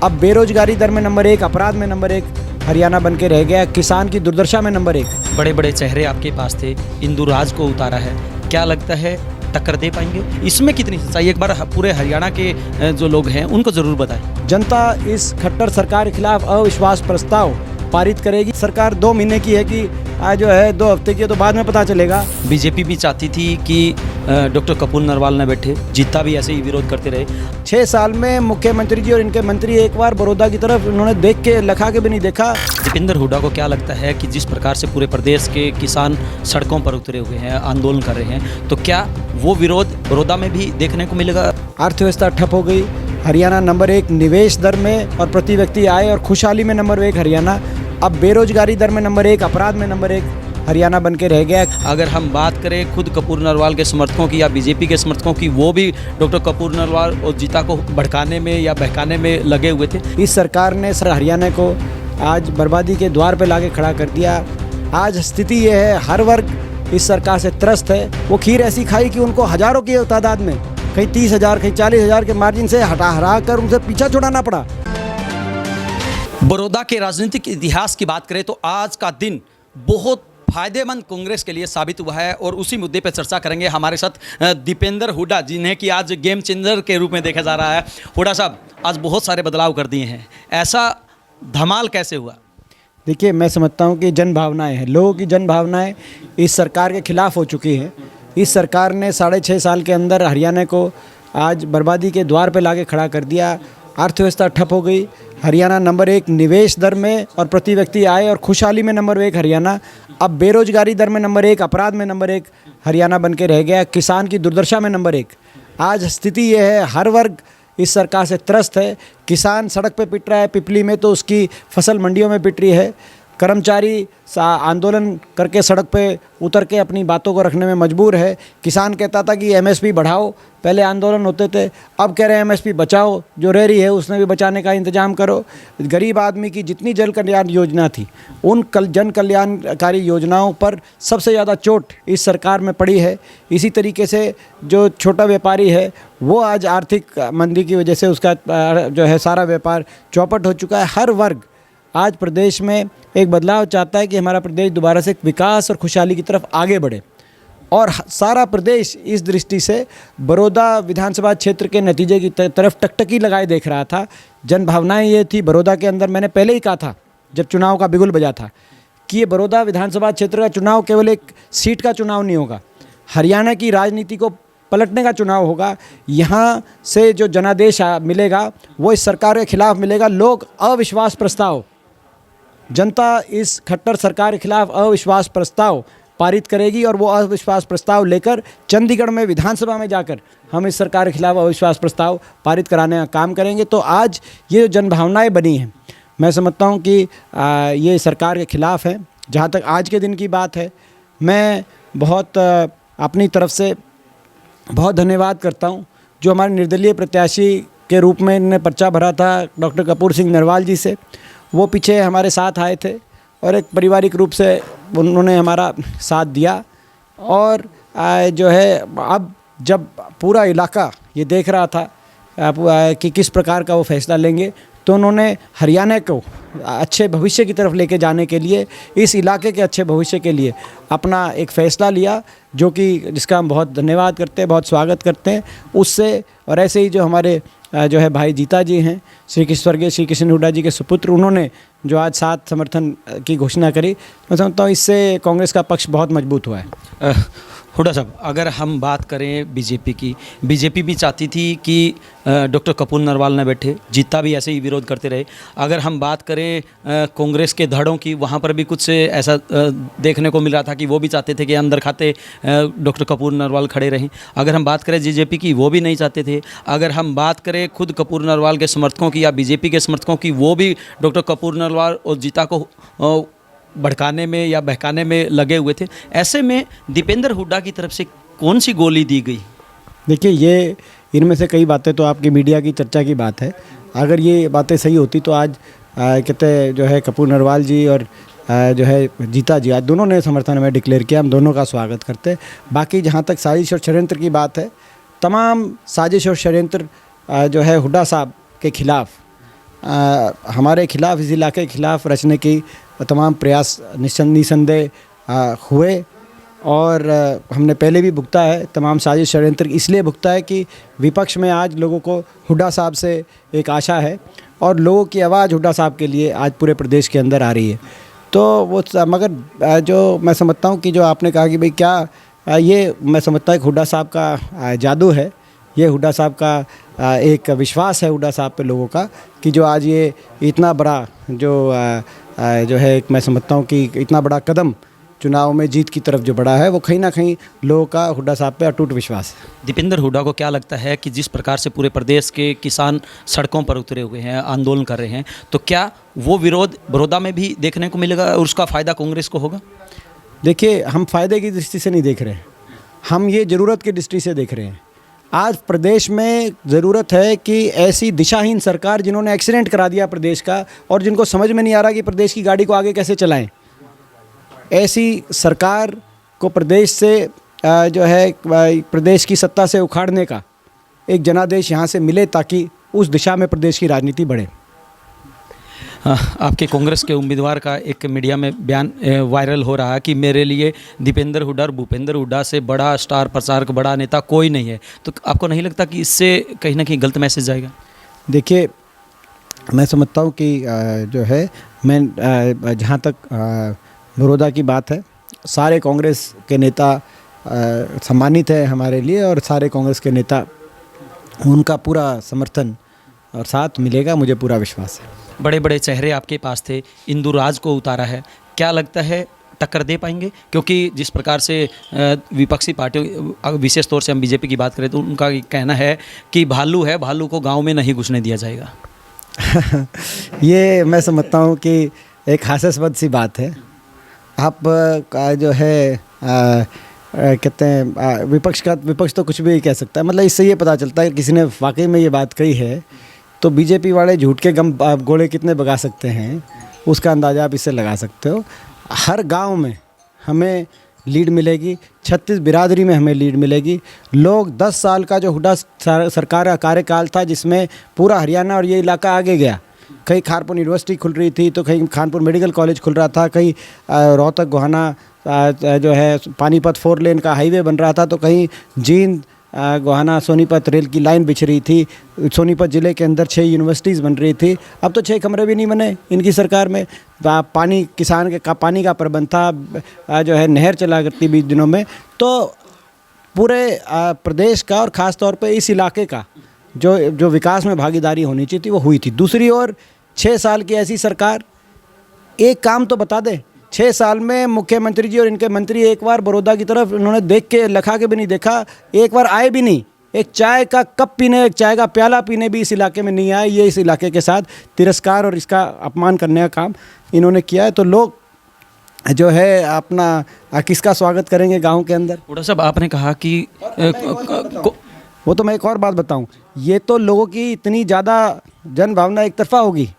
अब बेरोजगारी दर में नंबर 1, अपराध में नंबर 1 हरियाणा बन के रह गया। किसान की दुर्दशा में नंबर 1। बड़े बड़े चेहरे आपके पास थे, इंदुराज को उतारा है, क्या लगता है टक्कर दे पाएंगे? इसमें कितनी सच्चाई, एक बार पूरे हरियाणा के जो लोग हैं उनको जरूर बताएं। जनता इस खट्टर सरकार के खिलाफ अविश्वास प्रस्ताव पारित करेगी। सरकार 2 महीने की है कि आज जो है 2 हफ्ते की है, तो बाद में पता चलेगा। बीजेपी भी चाहती थी कि डॉक्टर कपूर नरवाल न बैठे, जीता भी ऐसे ही विरोध करते रहे। 6 साल में मुख्यमंत्री जी और इनके मंत्री एक बार बड़ौदा की तरफ उन्होंने देख के लखा के भी नहीं देखा। दीपेंद्र हुड्डा को क्या लगता है कि जिस प्रकार से पूरे प्रदेश के किसान सड़कों पर उतरे हुए हैं, आंदोलन कर रहे हैं, तो क्या वो विरोध बड़ौदा में भी देखने को मिलेगा? अर्थव्यवस्था ठप हो गई। हरियाणा नंबर 1 निवेश दर में और प्रति व्यक्ति आय और खुशहाली में नंबर 1 हरियाणा। अब बेरोजगारी दर में नंबर 1, अपराध में नंबर 1 हरियाणा बन के रह गया। अगर हम बात करें खुद कपूर नरवाल के समर्थकों की या बीजेपी के समर्थकों की, वो भी डॉक्टर कपूर नरवाल और जीता को भड़काने में या बहकाने में लगे हुए थे। इस सरकार ने हरियाणा को आज बर्बादी के द्वार पे लाके खड़ा कर दिया। आज स्थिति ये है, हर वर्ग इस सरकार से त्रस्त है। वो खीर ऐसी खाई कि उनको हजारों की तादाद में, कहीं 30,000 कहीं 40,000 के मार्जिन से हरा कर उनसे पीछा छुड़ाना पड़ा। बड़ौदा के राजनीतिक इतिहास की बात करें तो आज का दिन बहुत फायदेमंद कांग्रेस के लिए साबित हुआ है और उसी मुद्दे पर चर्चा करेंगे। हमारे साथ दीपेंद्र हुड्डा, जिन्हें कि आज गेम चेंजर के रूप में देखा जा रहा है। हुड्डा साहब, आज बहुत सारे बदलाव कर दिए हैं, ऐसा धमाल कैसे हुआ? देखिए, मैं समझता हूँ कि जन भावनाएं हैं, लोगों की जन भावनाएं इस सरकार के खिलाफ हो चुकी हैं। इस सरकार ने 6.5 साल के अंदर हरियाणा को आज बर्बादी के द्वार पे लाके खड़ा कर दिया। अर्थव्यवस्था ठप हो गई। हरियाणा नंबर 1 निवेश दर में और प्रति व्यक्ति आय और खुशहाली में नंबर 1 हरियाणा। अब बेरोजगारी दर में नंबर 1, अपराध में नंबर 1 हरियाणा बन के रह गया। किसान की दुर्दशा में नंबर 1। आज स्थिति ये है, हर वर्ग इस सरकार से त्रस्त है। किसान सड़क पे पिट रहा है, पिपली में तो उसकी फसल मंडियों में पिट रही है। कर्मचारी आंदोलन करके सड़क पे उतर के अपनी बातों को रखने में मजबूर है। किसान कहता था कि एमएसपी बढ़ाओ, पहले आंदोलन होते थे, अब कह रहे हैं एमएसपी बचाओ, जो रह रही है उसमें भी बचाने का इंतजाम करो। गरीब आदमी की जितनी जन कल्याण योजना थी, उन जन कल्याणकारी योजनाओं पर सबसे ज़्यादा चोट इस सरकार में पड़ी है। इसी तरीके से जो छोटा व्यापारी है, वो आज आर्थिक मंदी की वजह से उसका जो है सारा व्यापार चौपट हो चुका है। हर वर्ग आज प्रदेश में एक बदलाव चाहता है कि हमारा प्रदेश दोबारा से विकास और खुशहाली की तरफ आगे बढ़े। और सारा प्रदेश इस दृष्टि से बड़ौदा विधानसभा क्षेत्र के नतीजे की तरफ टकटकी लगाए देख रहा था। जन भावनाएं ये थी बड़ौदा के अंदर। मैंने पहले ही कहा था जब चुनाव का बिगुल बजा था कि ये बड़ौदा विधानसभा क्षेत्र का चुनाव केवल एक सीट का चुनाव नहीं होगा, हरियाणा की राजनीति को पलटने का चुनाव होगा। यहाँ से जो जनादेश मिलेगा वो इस सरकार के खिलाफ मिलेगा। लोग अविश्वास प्रस्ताव, जनता इस खट्टर सरकार के खिलाफ अविश्वास प्रस्ताव पारित करेगी और वो अविश्वास प्रस्ताव लेकर चंडीगढ़ में विधानसभा में जाकर हम इस सरकार के खिलाफ अविश्वास प्रस्ताव पारित कराने का काम करेंगे। तो आज ये जो जनभावनाएं बनी हैं, मैं समझता हूँ कि ये सरकार के खिलाफ है। जहाँ तक आज के दिन की बात है, मैं बहुत अपनी तरफ से बहुत धन्यवाद करता हूँ जो हमारे निर्दलीय प्रत्याशी के रूप में इन्होंने पर्चा भरा था डॉक्टर कपूर सिंह नरवाल जी से। वो पीछे हमारे साथ आए थे और एक पारिवारिक रूप से उन्होंने हमारा साथ दिया। और जो है अब जब पूरा इलाका ये देख रहा था कि किस प्रकार का वो फैसला लेंगे, तो उन्होंने हरियाणा को अच्छे भविष्य की तरफ लेके जाने के लिए, इस इलाके के अच्छे भविष्य के लिए अपना एक फ़ैसला लिया, जो कि जिसका हम बहुत धन्यवाद करते हैं, बहुत स्वागत करते हैं उससे। और ऐसे ही जो हमारे जो है भाई जीता जी हैं, स्वर्गीय श्री कृष्ण हुड्डा जी के सुपुत्र, उन्होंने जो आज 7 समर्थन की घोषणा करी, मैं समझता हूँ इससे कांग्रेस का पक्ष बहुत मजबूत हुआ है। हुड्डा साहब, अगर हम बात करें बीजेपी की, बीजेपी भी चाहती थी कि डॉक्टर कपूर नरवाल न बैठे, जीता भी ऐसे ही विरोध करते रहे। अगर हम बात करें कांग्रेस के धड़ों की, वहाँ पर भी कुछ ऐसा देखने को मिल रहा था कि वो भी चाहते थे कि अंदर खाते डॉक्टर कपूर नरवाल खड़े रहें। अगर हम बात करें बीजेपी की, वो भी नहीं चाहते थे। अगर हम बात करें खुद कपूर नरवाल के समर्थकों की या बीजेपी के समर्थकों की, वो भी डॉक्टर कपूर नरवाल और जीता को भड़काने में या बहकाने में लगे हुए थे। ऐसे में दीपेंद्र हुड्डा की तरफ से कौन सी गोली दी गई? देखिए, ये इनमें से कई बातें तो आपकी मीडिया की चर्चा की बात है। अगर ये बातें सही होती तो आज कहते जो है कपूर नरवाल जी और जो है जीता जी, आज दोनों ने समर्थन में डिक्लेयर किया। हम दोनों का स्वागत करते। बाकी जहाँ तक साजिश और षड्यंत्र की बात है, तमाम साजिश और षड्यंत्र जो है हुड्डा साहब के खिलाफ हमारे खिलाफ, इस इलाके के खिलाफ रचने की तमाम प्रयास निसंदेह हुए और हमने पहले भी भुगता है। तमाम साजिश षड्यंत्र इसलिए भुगता है कि विपक्ष में आज लोगों को हुड्डा साहब से एक आशा है और लोगों की आवाज़ हुड्डा साहब के लिए आज पूरे प्रदेश के अंदर आ रही है। तो वो मगर जो मैं समझता हूँ कि जो आपने कहा कि भाई क्या ये मैं समझता हूँ कि हुड्डा साहब का जादू है, ये हुड्डा साहब का एक विश्वास है हुड्डा साहब पे लोगों का कि जो आज ये इतना बड़ा जो है मैं समझता हूँ कि इतना बड़ा कदम चुनाव में जीत की तरफ जो बढ़ा है वो कहीं ना कहीं लोगों का हुड्डा साहब पे अटूट विश्वास है। दीपेंद्र हुड्डा को क्या लगता है कि जिस प्रकार से पूरे प्रदेश के किसान सड़कों पर उतरे हुए हैं, आंदोलन कर रहे हैं, तो क्या वो विरोध बड़ौदा में भी देखने को मिलेगा और उसका फ़ायदा कांग्रेस को होगा? देखिए, हम फ़ायदे की दृष्टि से नहीं देख रहे हैं, हम ये ज़रूरत की दृष्टि से देख रहे हैं। आज प्रदेश में ज़रूरत है कि ऐसी दिशाहीन सरकार जिन्होंने एक्सीडेंट करा दिया प्रदेश का और जिनको समझ में नहीं आ रहा कि प्रदेश की गाड़ी को आगे कैसे चलाएं, ऐसी सरकार को प्रदेश से जो है प्रदेश की सत्ता से उखाड़ने का एक जनादेश यहाँ से मिले ताकि उस दिशा में प्रदेश की राजनीति बढ़े। आपके कांग्रेस के उम्मीदवार का एक मीडिया में बयान वायरल हो रहा है कि मेरे लिए दीपेंद्र हुड्डा और भूपेंद्र हुड्डा से बड़ा स्टार प्रचारक, बड़ा नेता कोई नहीं है। तो आपको नहीं लगता कि इससे कहीं ना कहीं गलत मैसेज जाएगा? देखिए, मैं समझता हूँ कि जो है मैं जहाँ तक बड़ौदा की बात है, सारे कांग्रेस के नेता सम्मानित है हमारे लिए और सारे कांग्रेस के नेता उनका पूरा समर्थन और साथ मिलेगा, मुझे पूरा विश्वास है। बड़े बड़े चेहरे आपके पास थे, इंदु राज को उतारा है, क्या लगता है टक्कर दे पाएंगे? क्योंकि जिस प्रकार से विपक्षी पार्टियों, विशेष तौर से हम बीजेपी की बात करें तो उनका कहना है कि भालू है, भालू को गांव में नहीं घुसने दिया जाएगा। ये मैं समझता हूँ कि एक हास्यास्पद सी बात है। आप जो है कहते हैं विपक्ष तो कुछ भी कह सकता है, मतलब इससे ये पता चलता है कि किसी ने वाकई में ये बात कही है तो बीजेपी वाले झूठ के गम गोले कितने बगा सकते हैं उसका अंदाज़ा आप इससे लगा सकते हो। हर गांव में हमें लीड मिलेगी, 36 बिरादरी में हमें लीड मिलेगी। लोग 10 साल का जो हुड्डा सरकार का कार्यकाल था जिसमें पूरा हरियाणा और ये इलाका आगे गया, कहीं खानपुर यूनिवर्सिटी खुल रही थी तो कहीं खानपुर मेडिकल कॉलेज खुल रहा था, कहीं रोहतक गोहाना जो है पानीपत 4 लेन का हाईवे बन रहा था, तो कहीं जींद गोहाना सोनीपत रेल की लाइन बिछ रही थी, सोनीपत ज़िले के अंदर 6 यूनिवर्सिटीज़ बन रही थी। अब तो 6 कमरे भी नहीं बने इनकी सरकार में। पानी किसान के पानी का प्रबंध था, जो है नहर चला करती बीच दिनों में। तो पूरे प्रदेश का और ख़ास तौर पे इस इलाके का जो विकास में भागीदारी होनी चाहिए थी वो हुई थी। दूसरी ओर 6 साल की ऐसी सरकार, एक काम तो बता दे, 6 साल में मुख्यमंत्री जी और इनके मंत्री एक बार बड़ौदा की तरफ उन्होंने देख के लखा के भी नहीं देखा, एक बार आए भी नहीं, एक चाय का कप पीने, एक चाय का प्याला पीने भी इस इलाके में नहीं आए। ये इस इलाके के साथ तिरस्कार और इसका अपमान करने का काम इन्होंने किया है। तो लोग जो है अपना किसका स्वागत करेंगे गाँव के अंदर? हुड्डा साहब, आपने कहा कि वो तो मैं एक और बात बताऊं, ये तो लोगों की इतनी ज़्यादा जन भावना एक तरफा होगी,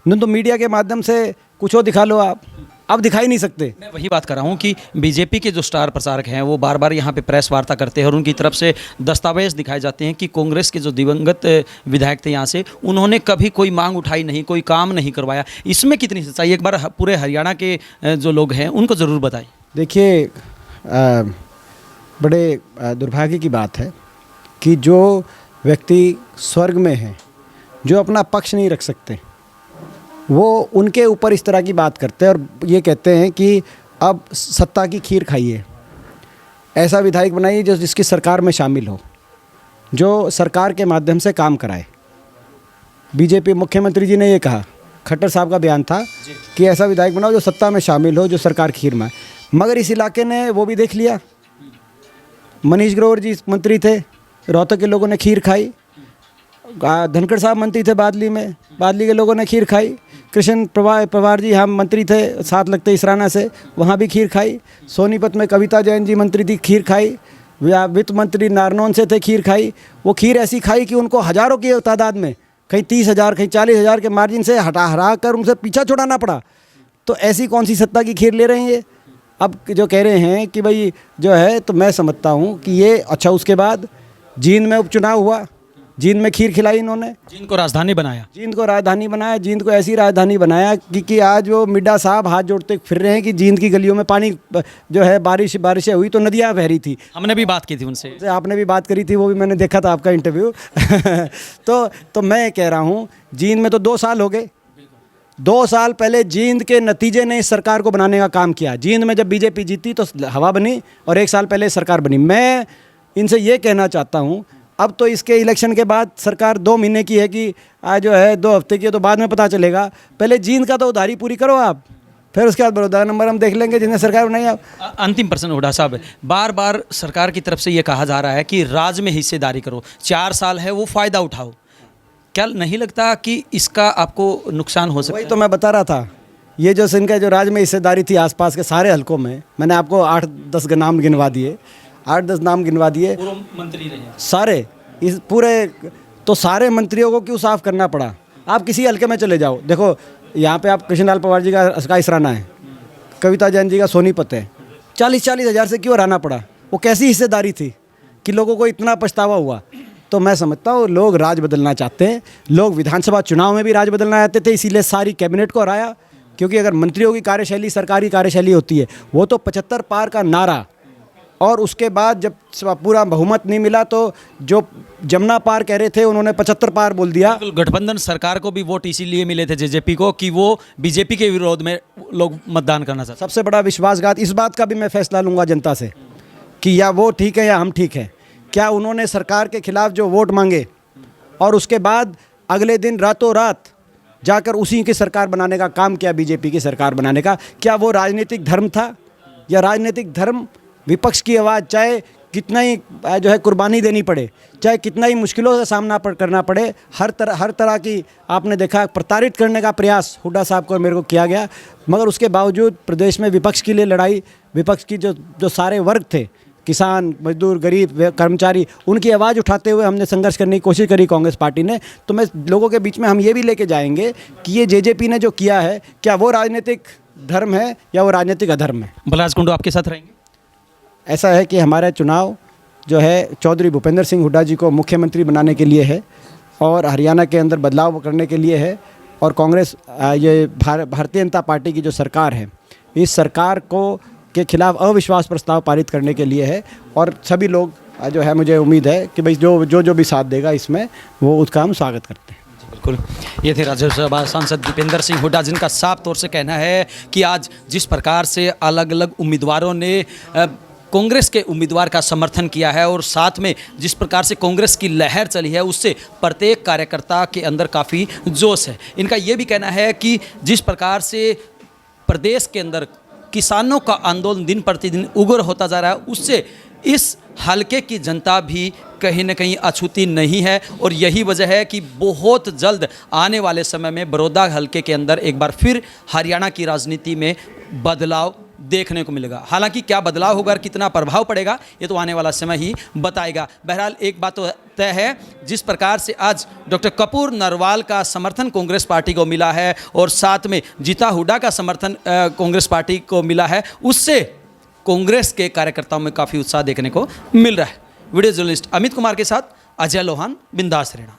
नहीं तो मीडिया के माध्यम से कुछ और दिखा लो, आप अब दिखाई नहीं सकते। मैं वही बात कर रहा हूँ कि बीजेपी के जो स्टार प्रचारक हैं वो बार बार यहाँ पे प्रेस वार्ता करते हैं और उनकी तरफ से दस्तावेज दिखाए जाते हैं कि कांग्रेस के जो दिवंगत विधायक थे यहाँ से, उन्होंने कभी कोई मांग उठाई नहीं, कोई काम नहीं करवाया। इसमें कितनी सच्चाई, एक बार पूरे हरियाणा के जो लोग हैं उनको ज़रूर बताएं। देखिए, बड़े दुर्भाग्य की बात है कि जो व्यक्ति स्वर्ग में हैं, जो अपना पक्ष नहीं रख सकते, वो उनके ऊपर इस तरह की बात करते हैं और ये कहते हैं कि अब सत्ता की खीर खाइए, ऐसा विधायक बनाइए जो जिसकी सरकार में शामिल हो, जो सरकार के माध्यम से काम कराए। बीजेपी मुख्यमंत्री जी ने ये कहा, खट्टर साहब का बयान था कि ऐसा विधायक बनाओ जो सत्ता में शामिल हो, जो सरकार खीर में। मगर इस इलाके ने वो भी देख लिया। मनीष ग्रोवर जी मंत्री थे, रोहतक के लोगों ने खीर खाई। धनखड़ साहब मंत्री थे बादली में, बादली के लोगों ने खीर खाई। कृष्ण पवार जी हम मंत्री थे, साथ लगते इसराना से, वहाँ भी खीर खाई। सोनीपत में कविता जैन जी मंत्री थी, खीर खाई। वित्त मंत्री नारनौन से थे, खीर खाई। वो खीर ऐसी खाई कि उनको हज़ारों की तादाद में, कहीं 30,000 कहीं 40,000 के मार्जिन से हरा कर उनसे पीछा छुड़ाना पड़ा। तो ऐसी कौन सी सत्ता की खीर ले रहे हैं ये? अब जो कह रहे हैं कि भाई जो है, तो मैं समझता हूँ कि ये अच्छा। उसके बाद जींद में उपचुनाव हुआ, जींद में खीर खिलाई इन्होंने, जिनको राजधानी बनाया। जींद को राजधानी बनाया, जींद को ऐसी राजधानी बनाया कि आज वो मिड्डा साहब हाथ जोड़ते फिर रहे हैं कि जींद की गलियों में पानी जो है बारिशें हुई तो नदियाँ बह रही थी। हमने भी बात की थी उनसे। आपने भी बात करी थी, वो भी मैंने देखा था आपका इंटरव्यू। तो मैं कह रहा हूँ जींद में तो 2 साल हो गए। 2 साल पहले जींद के नतीजे ने इस सरकार को बनाने का काम किया। जींद में जब बीजेपी जीती तो हवा बनी और 1 साल पहले सरकार बनी। मैं इनसे ये कहना चाहता हूँ, अब तो इसके इलेक्शन के बाद सरकार 2 महीने की है कि आज जो है 2 हफ्ते की है, तो बाद में पता चलेगा। पहले जींद का तो उधारी पूरी करो आप, फिर उसके बाद बड़ौदा नंबर हम देख लेंगे जिन्हें सरकार बनाई आप। अंतिम प्रश्न हुड्डा साहब, बार बार सरकार की तरफ से ये कहा जा रहा है कि राज्य में हिस्सेदारी करो, 4 साल है वो फ़ायदा उठाओ। क्या नहीं लगता कि इसका आपको नुकसान हो सकता वही है? तो मैं बता रहा था, ये जो इनका जो राज्य में हिस्सेदारी थी आसपास के सारे हलकों में, मैंने आपको 8-10 नाम गिनवा दिए, 8-10 नाम गिनवा दिए। पूर्व मंत्री रहे सारे इस पूरे, तो सारे मंत्रियों को क्यों साफ करना पड़ा? आप किसी हल्के में चले जाओ, देखो यहाँ पे आप कृष्णलाल पवार जी का इसराना है, कविता जैन जी का सोनीपत है, 40-40 हज़ार से क्यों हराना पड़ा? वो कैसी हिस्सेदारी थी कि लोगों को इतना पछतावा हुआ? तो मैं समझता हूँ लोग राज बदलना चाहते हैं। लोग विधानसभा चुनाव में भी राज बदलना चाहते थे, इसीलिए सारी कैबिनेट को हराया। क्योंकि अगर मंत्रियों की कार्यशैली सरकारी कार्यशैली होती है, वो तो 75 पार का नारा, और उसके बाद जब पूरा बहुमत नहीं मिला तो जो जमुना पार कह रहे थे उन्होंने 75 पार बोल दिया। बिल्कुल, गठबंधन सरकार को भी वोट इसीलिए मिले थे जेजेपी को कि वो बीजेपी के विरोध में लोग मतदान करना चाहते। सबसे बड़ा विश्वासघात, इस बात का भी मैं फैसला लूँगा जनता से कि या वो ठीक है या हम ठीक हैं। क्या उन्होंने सरकार के खिलाफ जो वोट मांगे और उसके बाद अगले दिन रातों रात जाकर उसी की सरकार बनाने का काम किया, बीजेपी की सरकार बनाने का, क्या वो राजनीतिक धर्म था? या राजनीतिक धर्म विपक्ष की आवाज़ चाहे कितना ही जो है कुर्बानी देनी पड़े, चाहे कितना ही मुश्किलों से सामना करना पड़े, हर तरह की आपने देखा प्रताड़ित करने का प्रयास हुड्डा साहब को मेरे को किया गया, मगर उसके बावजूद प्रदेश में विपक्ष के लिए लड़ाई, विपक्ष की जो सारे वर्ग थे, किसान, मजदूर, गरीब, कर्मचारी, उनकी आवाज़ उठाते हुए हमने संघर्ष करने की कोशिश करी कांग्रेस पार्टी ने। तो मैं लोगों के बीच में हम ये भी लेके जाएंगे कि ये जेजेपी ने जो किया है, क्या वो राजनीतिक धर्म है या वो राजनीतिक अधर्म है? बलराज कुंडू आपके साथ रहेंगे। ऐसा है कि हमारा चुनाव जो है चौधरी भूपेंद्र सिंह हुड्डा जी को मुख्यमंत्री बनाने के लिए है और हरियाणा के अंदर बदलाव करने के लिए है, और कांग्रेस ये भारतीय जनता पार्टी की जो सरकार है, इस सरकार को के खिलाफ अविश्वास प्रस्ताव पारित करने के लिए है। और सभी लोग जो है, मुझे उम्मीद है कि भाई जो भी साथ देगा इसमें, वो उसका हम स्वागत करते हैं। बिल्कुल, ये थे राज्यसभा सांसद दीपेंद्र सिंह हुड्डा, जिनका साफ तौर से कहना है कि आज जिस प्रकार से अलग अलग उम्मीदवारों ने कांग्रेस के उम्मीदवार का समर्थन किया है और साथ में जिस प्रकार से कांग्रेस की लहर चली है, उससे प्रत्येक कार्यकर्ता के अंदर काफ़ी जोश है। इनका ये भी कहना है कि जिस प्रकार से प्रदेश के अंदर किसानों का आंदोलन दिन प्रतिदिन उग्र होता जा रहा है, उससे इस हलके की जनता भी कहीं न कहीं अछूती नहीं है, और यही वजह है कि बहुत जल्द आने वाले समय में बड़ौदा हलके के अंदर एक बार फिर हरियाणा की राजनीति में बदलाव देखने को मिलेगा। हालांकि क्या बदलाव होगा और कितना प्रभाव पड़ेगा, ये तो आने वाला समय ही बताएगा। बहरहाल एक बात तो तय है, जिस प्रकार से आज डॉक्टर कपूर नरवाल का समर्थन कांग्रेस पार्टी को मिला है और साथ में जीता हुड्डा का समर्थन कांग्रेस पार्टी को मिला है, उससे कांग्रेस के कार्यकर्ताओं में काफ़ी उत्साह देखने को मिल रहा है। वीडियो जर्नलिस्ट अमित कुमार के साथ अजय लोहान, बिंदास हरियाणा।